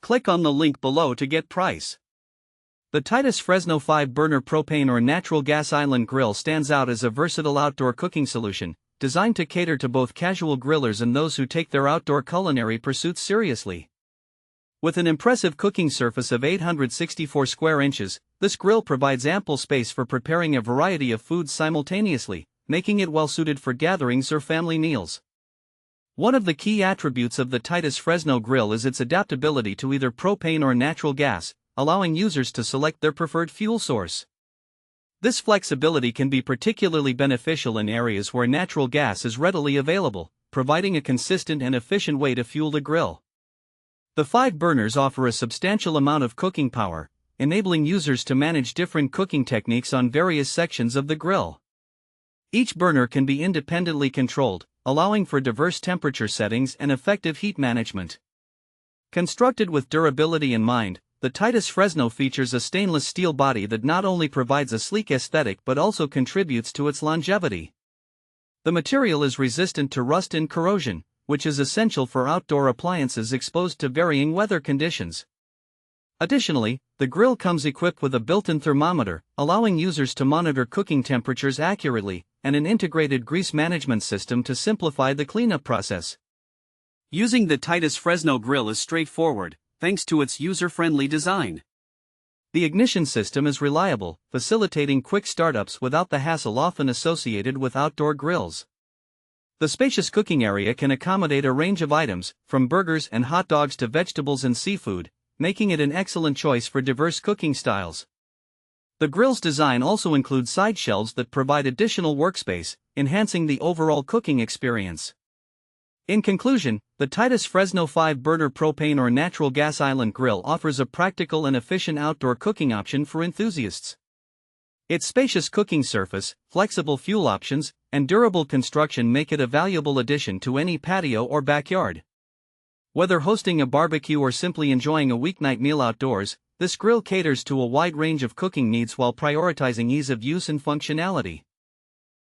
Click on the link below to get price. The Tytus Fresno 5-burner propane or natural gas island grill stands out as a versatile outdoor cooking solution, designed to cater to both casual grillers and those who take their outdoor culinary pursuits seriously. With an impressive cooking surface of 864 square inches, this grill provides ample space for preparing a variety of foods simultaneously, making it well-suited for gatherings or family meals. One of the key attributes of the Tytus Fresno grill is its adaptability to either propane or natural gas, allowing users to select their preferred fuel source. This flexibility can be particularly beneficial in areas where natural gas is readily available, providing a consistent and efficient way to fuel the grill. The 5 burners offer a substantial amount of cooking power, enabling users to manage different cooking techniques on various sections of the grill. Each burner can be independently controlled, allowing for diverse temperature settings and effective heat management. Constructed with durability in mind, the Tytus Fresno features a stainless steel body that not only provides a sleek aesthetic but also contributes to its longevity. The material is resistant to rust and corrosion, which is essential for outdoor appliances exposed to varying weather conditions. Additionally, the grill comes equipped with a built-in thermometer, allowing users to monitor cooking temperatures accurately, and an integrated grease management system to simplify the cleanup process. Using the Tytus Fresno grill is straightforward, thanks to its user-friendly design. The ignition system is reliable, facilitating quick startups without the hassle often associated with outdoor grills. The spacious cooking area can accommodate a range of items, from burgers and hot dogs to vegetables and seafood, making it an excellent choice for diverse cooking styles. The grill's design also includes side shelves that provide additional workspace, enhancing the overall cooking experience. In conclusion, the Tytus Fresno 5-burner propane or natural gas island grill offers a practical and efficient outdoor cooking option for enthusiasts. Its spacious cooking surface, flexible fuel options, and durable construction make it a valuable addition to any patio or backyard. Whether hosting a barbecue or simply enjoying a weeknight meal outdoors, this grill caters to a wide range of cooking needs while prioritizing ease of use and functionality.